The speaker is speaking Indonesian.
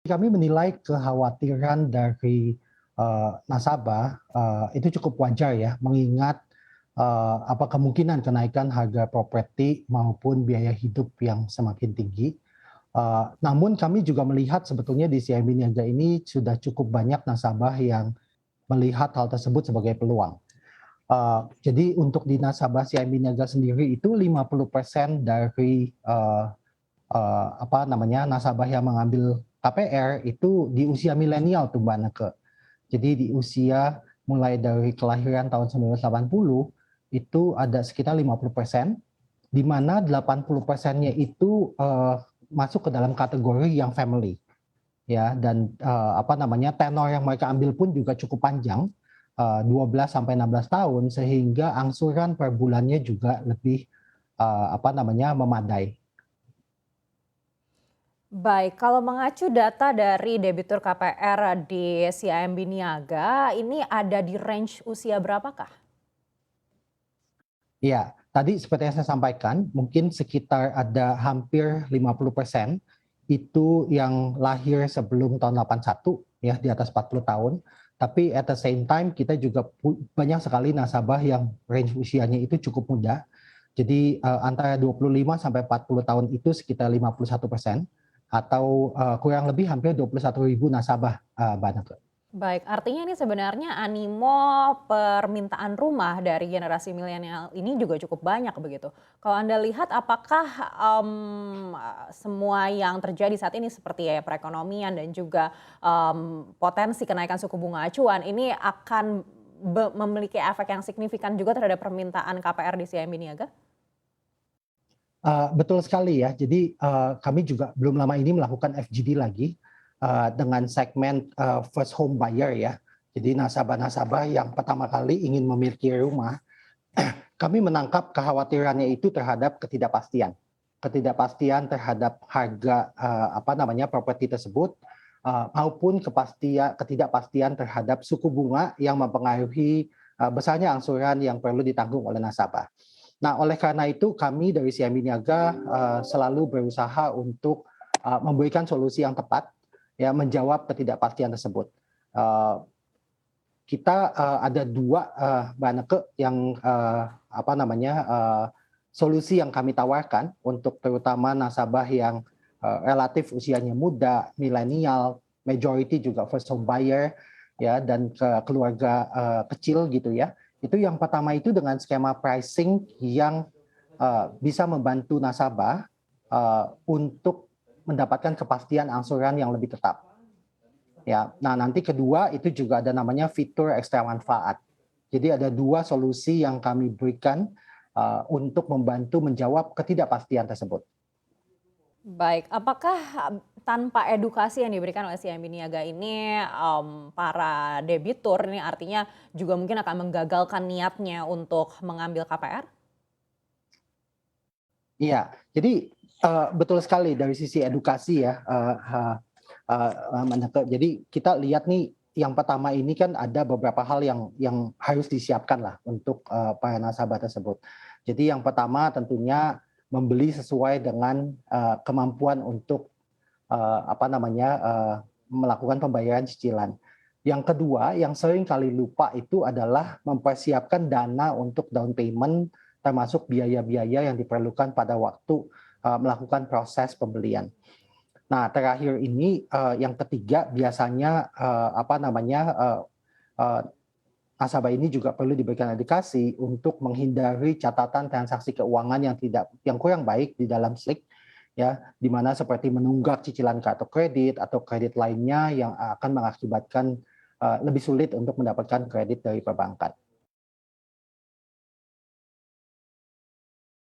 Kami menilai kekhawatiran dari nasabah itu cukup wajar ya, mengingat apa kemungkinan kenaikan harga properti maupun biaya hidup yang semakin tinggi. Namun kami juga melihat sebetulnya di CIMB Niaga ini sudah cukup banyak nasabah yang melihat hal tersebut sebagai peluang. Jadi untuk di nasabah CIMB Niaga sendiri itu 50% dari apa namanya nasabah yang mengambil KPR itu di usia milenial tuh Mbak Neke. Jadi di usia mulai dari kelahiran tahun 1980 itu ada sekitar 50%, di mana 80%-nya itu masuk ke dalam kategori yang family ya, dan apa namanya tenor yang mereka ambil pun juga cukup panjang, 12 sampai 16 tahun, sehingga angsuran per bulannya juga lebih apa namanya memadai. Baik, kalau mengacu data dari debitur KPR di CIMB Niaga, ini ada di range usia berapakah? Ya, tadi seperti yang saya sampaikan, mungkin sekitar ada hampir 50% itu yang lahir sebelum tahun 81 ya, di atas 40 tahun. Tapi at the same time kita juga banyak sekali nasabah yang range usianya itu cukup muda. Jadi antara 25 sampai 40 tahun itu sekitar 51%, atau kurang lebih hampir 21.000 nasabah, Mbak. Baik, artinya ini sebenarnya animo permintaan rumah dari generasi milenial ini juga cukup banyak begitu. Kalau Anda lihat apakah semua yang terjadi saat ini seperti ya perekonomian dan juga potensi kenaikan suku bunga acuan ini akan memiliki efek yang signifikan juga terhadap permintaan KPR di CIMB Niaga? Betul sekali ya. Jadi kami juga belum lama ini melakukan FGD lagi dengan segmen first home buyer ya. Jadi nasabah-nasabah yang pertama kali ingin memiliki rumah, kami menangkap kekhawatirannya itu terhadap ketidakpastian. Ketidakpastian terhadap harga apa namanya properti tersebut, maupun ketidakpastian terhadap suku bunga yang mempengaruhi besarnya angsuran yang perlu ditanggung oleh nasabah. Nah, oleh karena itu kami dari CIMB Niaga selalu berusaha untuk memberikan solusi yang tepat ya, menjawab ketidakpastian tersebut. Kita ada dua Mbak Neke yang apa namanya solusi yang kami tawarkan untuk terutama nasabah yang relatif usianya muda, milenial, majority juga first home buyer ya, dan keluarga kecil gitu ya. Itu yang pertama itu dengan skema pricing yang bisa membantu nasabah untuk mendapatkan kepastian angsuran yang lebih tetap. Ya, nah nanti kedua itu juga ada namanya fitur ekstra manfaat. Jadi ada dua solusi yang kami berikan untuk membantu menjawab ketidakpastian tersebut. Baik, apakah tanpa edukasi yang diberikan oleh CIMB Niaga ini, para debitur ini artinya juga mungkin akan menggagalkan niatnya untuk mengambil KPR? Iya, jadi betul sekali dari sisi edukasi ya, jadi kita lihat nih yang pertama ini kan ada beberapa hal yang harus disiapkan lah untuk para nasabah tersebut. Jadi yang pertama tentunya membeli sesuai dengan kemampuan untuk apa namanya melakukan pembayaran cicilan. Yang kedua, yang sering kali lupa itu adalah mempersiapkan dana untuk down payment, termasuk biaya-biaya yang diperlukan pada waktu melakukan proses pembelian. Nah, terakhir ini yang ketiga biasanya apa namanya nasabah ini juga perlu diberikan edukasi untuk menghindari catatan transaksi keuangan yang kurang baik di dalam SLIK ya, di mana seperti menunggak cicilan kartu kredit atau kredit lainnya yang akan mengakibatkan lebih sulit untuk mendapatkan kredit dari perbankan.